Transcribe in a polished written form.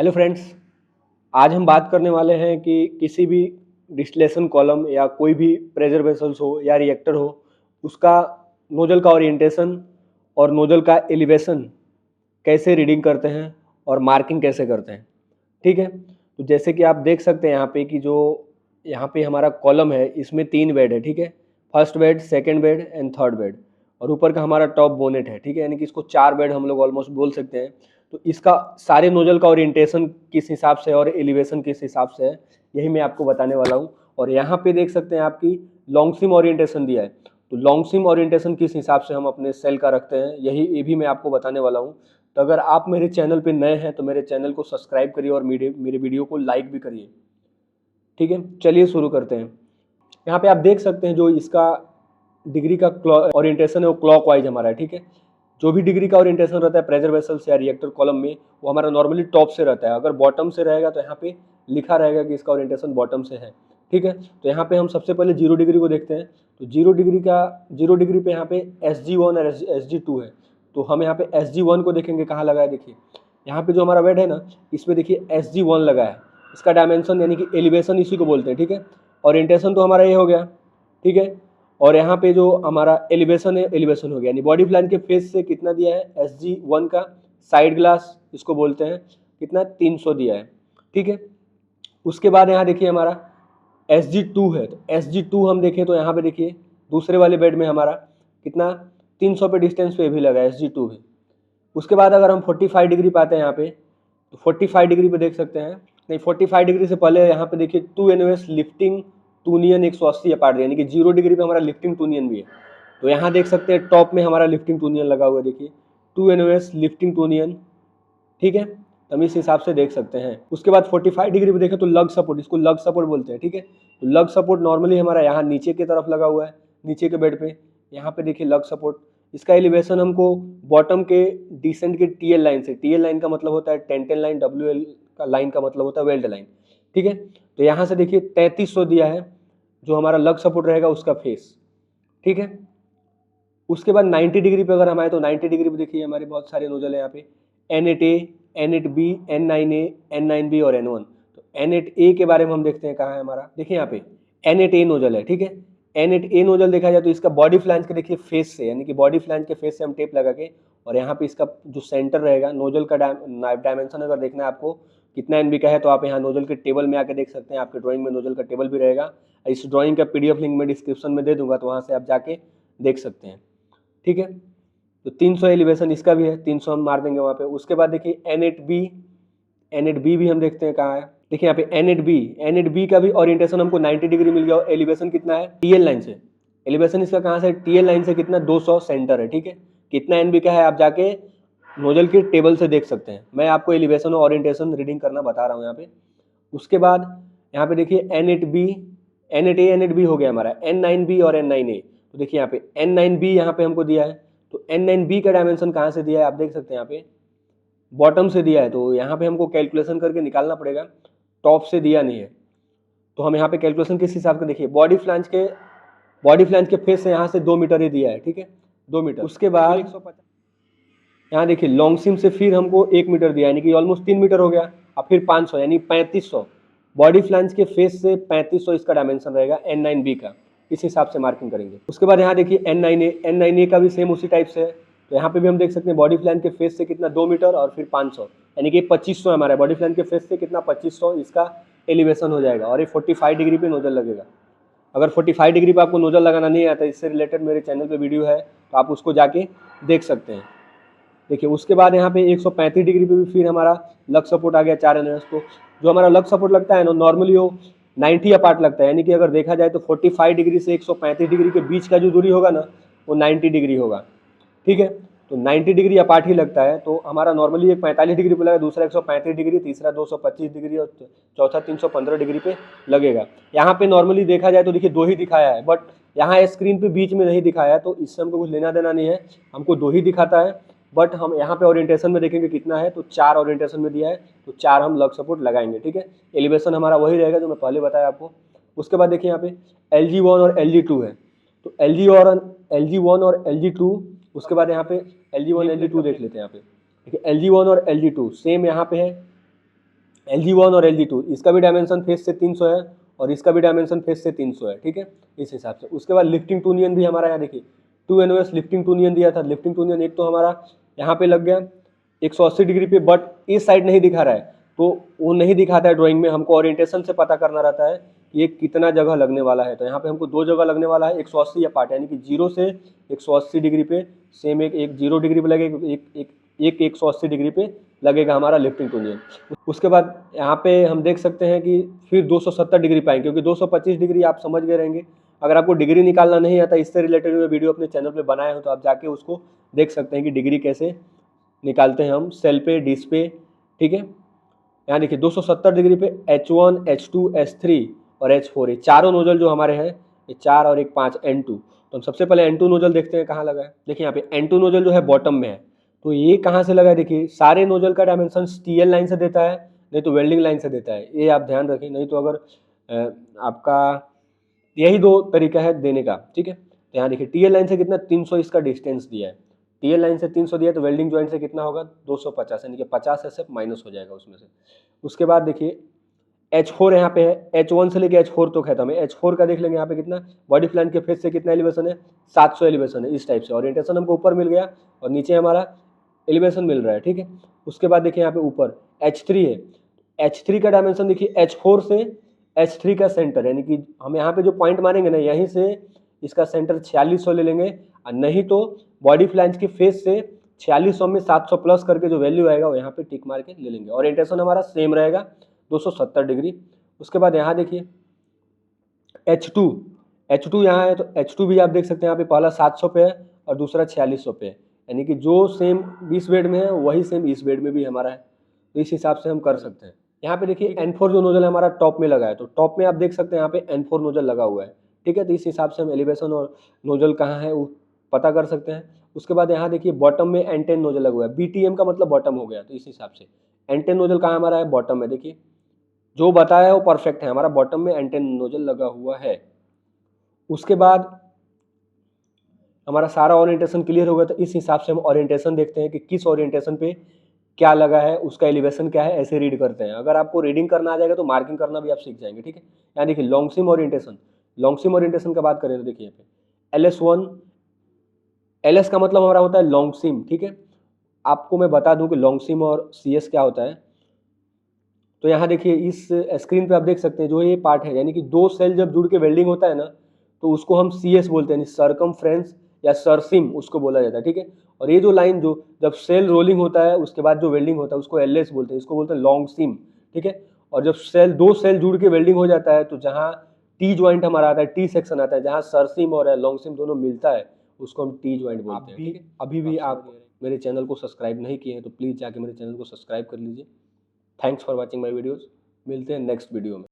Hello friends, आज हम बात करने वाले हैं कि किसी भी डिस्टिलेशन कॉलम या कोई भी प्रेशर वेसल्स हो या रिएक्टर हो, उसका नोजल का ओरिएंटेशन और नोजल का एलिवेशन कैसे रीडिंग करते हैं और मार्किंग कैसे करते हैं। ठीक है, तो जैसे कि आप देख सकते हैं यहाँ पे कि जो यहाँ पे हमारा कॉलम है इसमें 3 बेड है। ठीक है, first bed, second bed and third bed, और ऊपर का हमारा टॉप बोनेट है। ठीक है, यानी कि इसको 4 बेड हम लोग ऑलमोस्ट बोल सकते हैं। तो इसका सारे नोजल का ओरिएंटेशन किस हिसाब से और एलिवेशन किस हिसाब से है, यही मैं आपको बताने वाला हूँ। और यहाँ पे देख सकते हैं आपकी लॉन्ग सिम ओरिएंटेशन दिया है, तो लॉन्ग सिम ओरिएंटेशन किस हिसाब से हम अपने सेल का रखते हैं ये भी मैं आपको बताने वाला हूँ। तो अगर आप मेरे चैनल पे नए हैं तो मेरे चैनल को सब्सक्राइब करिए और मेरे वीडियो को लाइक भी करिए। ठीक है, चलिए शुरू करते हैं। यहाँ पे आप देख सकते हैं जो इसका डिग्री का ओरिएंटेशन है वो क्लॉकवाइज हमारा है। ठीक है, जो भी डिग्री का ओरिएंटेशन रहता है प्रेशर वेसल्स या रिएक्टर कॉलम में, वो हमारा नॉर्मली टॉप से रहता है। अगर बॉटम से रहेगा तो यहाँ पे लिखा रहेगा कि इसका ओरिएंटेशन बॉटम से है। ठीक है, तो यहाँ पे हम सबसे पहले 0 डिग्री को देखते हैं। तो 0 डिग्री पे यहाँ पे SG1 और SG2 है। तो हम यहाँ पे SG1 को देखेंगे कहाँ लगा है। देखिए यहाँ पे जो हमारा बेड है ना, इसमें देखिए SG1 लगा है। इसका डायमेंशन यानी कि एलिवेशन इसी को बोलते हैं। ठीक है, ओरिएंटेशन तो हमारा ये हो गया। ठीक है, और यहाँ पे जो हमारा एलिवेशन है, एलिवेशन हो गया, यानी बॉडी प्लान के फेस से कितना दिया है SG1 का साइड ग्लास इसको बोलते हैं, कितना 300 दिया है। ठीक है, उसके बाद यहाँ देखिए हमारा SG2 है। तो SG2 हम देखें तो यहाँ पे देखिए दूसरे वाले बेड में हमारा कितना 300 पे डिस्टेंस पे भी लगा है SG2 भी। उसके बाद अगर हम 45 डिग्री पाते हैं यहाँ पे, तो 45 डिग्री पे देख सकते हैं, नहीं 45 डिग्री से पहले यहाँ पे देखिए 2NOS लिफ्टिंग टूनियन 180 अपार्ट, यानी कि 0 डिग्री पे हमारा लिफ्टिंग टूनियन भी है। तो यहाँ देख सकते हैं टॉप में हमारा लिफ्टिंग टूनियन लगा हुआ है, देखिए 2NOS लिफ्टिंग टूनियन। ठीक है, तो हम इस हिसाब से देख सकते हैं। उसके बाद 45 डिग्री पे देखें तो लग सपोर्ट, इसको लग सपोर्ट बोलते हैं। ठीक है, तो लग सपोर्ट नॉर्मली हमारा यहाँ नीचे की तरफ लगा हुआ है, नीचे के बेड पे। यहाँ पे देखिए लग सपोर्ट, इसका एलिवेशन हमको बॉटम के डिसेंट के TL लाइन से, TL लाइन का मतलब होता है 10-10 लाइन, WL का लाइन का मतलब होता है वेल्ड लाइन। ठीक है, तो यहाँ से देखिए 3300 दिया है जो हमारा लग सपोर्ट रहेगा उसका फेस। ठीक है, उसके बाद 90 डिग्री पे अगर हम आए तो 90 डिग्री पे देखिए हमारे बहुत सारे नोजल है यहाँ पे, N8A, N8B, N9A, N9B और N1। तो N8A के बारे में हम देखते हैं कहाँ है हमारा। देखिए यहाँ पे N8A नोजल है। ठीक है, N8A नोजल देखा जाए तो इसका बॉडी फ्लैंज के देखिए फेस से, यानी कि बॉडी फ्लैंज के फेस से हम टेप लगा के, और यहाँ पे इसका जो सेंटर रहेगा नोजल का डायमेंशन अगर देखना है आपको कितना NB का है, तो आप यहाँ नोजल के टेबल में आके देख सकते हैं। आपके ड्राइंग में नोजल का टेबल भी रहेगा। इस ड्राइंग का PDF लिंक में डिस्क्रिप्शन में दे दूंगा, तो वहाँ से आप जाके देख सकते हैं। ठीक है, तो 300 एलिवेशन इसका भी है, 300 हम मार देंगे वहाँ पे। उसके बाद देखिए N8B भी हम देखते हैं कहाँ है। देखिए यहाँ पे N8B का भी ओरिएंटेशन हमको 90 डिग्री मिल गया, और एलिवेशन कितना है TL लाइन से। एलिवेशन इसका कहाँ से, TL लाइन से कितना 200 सेंटर है। ठीक है, कितना NB का है आप जाके नोजल के टेबल से देख सकते हैं। मैं आपको एलिवेशन और ओरिएंटेशन रीडिंग करना बता रहा हूँ यहाँ पे। उसके बाद यहाँ पे देखिए N8B, N8A, N8B हो गया हमारा, N9B और N9A। तो देखिए यहाँ पे N9B यहाँ पे हमको दिया है, तो N9B का डायमेंशन कहाँ से दिया है आप देख सकते हैं, यहाँ पे बॉटम से दिया है। तो यहाँ पे हमको कैलकुलेशन करके निकालना पड़ेगा, टॉप से दिया नहीं है। तो हम यहाँ पे कैलकुलेशन किस हिसाब से, देखिए बॉडी फ्लैंज के फेस से यहाँ से 2 मीटर ही दिया है। ठीक है, 2 मीटर। उसके बाद यहाँ देखिए लॉन्ग सिम से फिर हमको 1 मीटर दिया, यानी कि ऑलमोस्ट 3 मीटर हो गया। अब फिर 500 यानी 3500, बॉडी फ्लैंज के फेस से 3500 इसका डायमेंशन रहेगा N9B का। इस हिसाब से मार्किंग करेंगे। उसके बाद यहाँ देखिए N9A का भी सेम उसी टाइप से है। तो यहाँ पे भी हम देख सकते हैं बॉडी फ्लैंज के फेस से कितना 2 मीटर और फिर 500, यानी कि 2500 हमारा बॉडी फ्लैंज के फेस से कितना 2500 इसका एलिवेशन हो जाएगा। और ये 45 डिग्री पे नोजल लगेगा। अगर 45 डिग्री पे आपको नोजल लगाना नहीं आता, इससे रिलेटेड मेरे चैनल पे वीडियो है, तो आप उसको जाके देख सकते हैं। देखिए उसके बाद यहाँ पे 135 डिग्री पे भी फिर हमारा लग सपोर्ट आ गया 4NOS। तो जो हमारा लग सपोर्ट लगता है ना, नॉर्मली वो 90 अपार्ट लगता है, यानी कि अगर देखा जाए तो 45 डिग्री से 135 डिग्री के बीच का जो दूरी होगा ना, वो 90 डिग्री होगा। ठीक है, तो 90 डिग्री अपार्ट ही लगता है। तो हमारा नॉर्मली एक 45 डिग्री पे लगा, दूसरा 135 डिग्री, तीसरा 225 डिग्री और चौथा 315 डिग्री पे लगेगा। यहाँ पे नॉर्मली देखा जाए तो देखिए 2 ही दिखाया है, बट यहाँ स्क्रीन पे बीच में नहीं दिखाया है, तो इससे हमको कुछ लेना देना नहीं है, हमको 2 ही दिखाता है। बट हम यहाँ पे ओरिएंटेशन में देखेंगे कितना है, तो 4 ओरिएंटेशन में दिया है, तो 4 हम लग सपोर्ट लगाएंगे। ठीक है, एलिवेशन हमारा वही रहेगा जो मैं पहले बताया आपको। उसके बाद देखिए यहाँ पे LG1 और LG2 है। तो LG1 और LG2, उसके बाद यहाँ पे LG1 LG2 देख लेते हैं। यहाँ पे देखिए LG1 और LG2 सेम यहाँ पे है। LG1 और LG2 इसका भी डायमेंशन फेस से 300 है और इसका भी डायमेंशन फेस से 300 है, ठीक है, इस हिसाब से। उसके बाद लिफ्टिंग टूनियन भी हमारा यहाँ देखिए 2NOS लिफ्टिंग टूनियन दिया था। लिफ्टिंग टूनियन एक तो हमारा यहाँ पे लग गया 180 डिग्री पे, बट इस साइड नहीं दिखा रहा है, तो वो नहीं दिखाता है ड्राइंग में, हमको ओरिएंटेशन से पता करना रहता है कि ये कितना जगह लगने वाला है। तो यहाँ पे हमको 2 जगह लगने वाला है 180 या पार्ट, यानी कि 0 से 180 डिग्री पे सेम एक 0 डिग्री पे लगेगा, एक 180 डिग्री पे लगेगा हमारा लिफ्टिंग टूनियन। उसके बाद यहाँ पे हम देख सकते हैं कि फिर 270 डिग्री पाएंगे, क्योंकि 225 डिग्री आप समझ गए रहेंगे। अगर आपको डिग्री निकालना नहीं आता, इससे रिलेटेड मैं वीडियो अपने चैनल पे बनाया हूँ, तो आप जाके उसको देख सकते हैं कि डिग्री कैसे निकालते हैं हम सेल पे, डिश पे, ठीक है। यहाँ देखिए 270 डिग्री पे H1, H2, H3 और H4 ये चारों नोजल जो हमारे हैं, ये 4 और एक 5 N2। तो हम सबसे पहले N2 नोजल देखते हैं कहाँ लगा है। देखिए यहाँ पे N2 नोजल जो है बॉटम में है, तो ये कहाँ से लगा है। देखिए सारे नोजल का डायमेंशन TL लाइन से देता है, नहीं तो वेल्डिंग लाइन से देता है, ये आप ध्यान रखें। नहीं तो अगर आपका यही 2 तरीका है देने का, ठीक है। तो यहाँ देखिए TL लाइन से कितना 300 इसका डिस्टेंस दिया है, TL लाइन से 300 दिया, तो वेल्डिंग जॉइंट से कितना होगा 250, यानी कि 50 SF माइनस हो जाएगा उसमें से। उसके बाद देखिए H4 यहाँ पे है, H1 से लेके H4 तो खत्म है। H4 का देख लेंगे यहाँ पे कितना बॉडी फ्लैन के फेस से कितना एलिवेशन है, 700 एलिवेशन है। इस टाइप से ओरिएंटेशन हमको ऊपर मिल गया और नीचे हमारा एलिवेशन मिल रहा है, ठीक है। उसके बाद देखिए यहाँ पे ऊपर H3 है, H3 का डायमेंशन देखिए H4 से H3 का सेंटर, यानी कि हम यहाँ पे जो पॉइंट मारेंगे ना, यहीं से इसका सेंटर 4600 ले लेंगे, और नहीं तो बॉडी फ्लैंज के फेस से 4600 में 700 प्लस करके जो वैल्यू आएगा वो यहाँ पे टिक मार के ले लेंगे। ओरिएंटेशन हमारा सेम रहेगा 270 डिग्री। उसके बाद यहाँ देखिए H2 यहाँ है, तो H2 भी आप देख सकते हैं यहाँ पे पहला 700 पे है और दूसरा 4600 पे है, यानी कि जो सेम 20 बेड में है वही सेम इस बेड में भी हमारा है। तो इस हिसाब से हम कर सकते हैं। यहाँ पे देखिए N4 जो नोजल हमारा टॉप में लगा है, तो टॉप में आप देख सकते हैं यहाँ पे N4 नोजल लगा हुआ है, ठीक है। तो इस हिसाब से हम एलिवेशन और नोजल कहाँ है वो पता कर सकते हैं। उसके बाद यहाँ देखिए बॉटम में N10 नोजल लगा हुआ है, BTM का मतलब बॉटम हो गया, तो इस हिसाब से N10 नोजल कहाँ हमारा है, बॉटम में। देखिए जो बताया है वो परफेक्ट है, हमारा बॉटम में N10 नोजल लगा हुआ है। उसके बाद हमारा सारा ओरिएंटेशन क्लियर हो गया, तो इस हिसाब से हम ओरिएंटेशन देखते हैं कि किस ओरिएंटेशन पे क्या लगा है, उसका एलिवेशन क्या है, ऐसे रीड करते हैं। अगर आपको रीडिंग करना आ जाएगा तो मार्किंग करना भी आप सीख जाएंगे, ठीक है। यहाँ देखिए लॉन्ग सिम ओरिएंटेशन का बात करें तो देखिए यहाँ पे LS1, LS का मतलब हमारा होता है लॉन्ग सिम, ठीक है। आपको मैं बता दूं कि लॉन्ग सिम और CS क्या होता है। तो यहाँ देखिए इस स्क्रीन पे आप देख सकते हैं जो ये पार्ट है, यानी कि 2 सेल जब जुड़ के वेल्डिंग होता है ना, तो उसको हम CS बोलते हैं, सरकमफ्रेंस या सरसिम उसको बोला जाता है, ठीक है। और ये जो लाइन जो जब सेल रोलिंग होता है उसके बाद जो वेल्डिंग होता है उसको LS बोलते हैं, इसको बोलते हैं लॉन्ग सिम, ठीक है। और जब दो सेल जुड़ के वेल्डिंग हो जाता है, तो जहाँ T ज्वाइंट हमारा आता है, T सेक्शन आता है, जहाँ सरसिम और लॉन्ग सिम दोनों मिलता है, उसको हम T ज्वाइंट बोलते हैं, ठीक है। अभी भी आप मेरे चैनल को सब्सक्राइब नहीं किए हैं तो प्लीज़ जाके मेरे चैनल को सब्सक्राइब कर लीजिए। Thanks for watching my videos. मिलते हैं नेक्स्ट वीडियो में।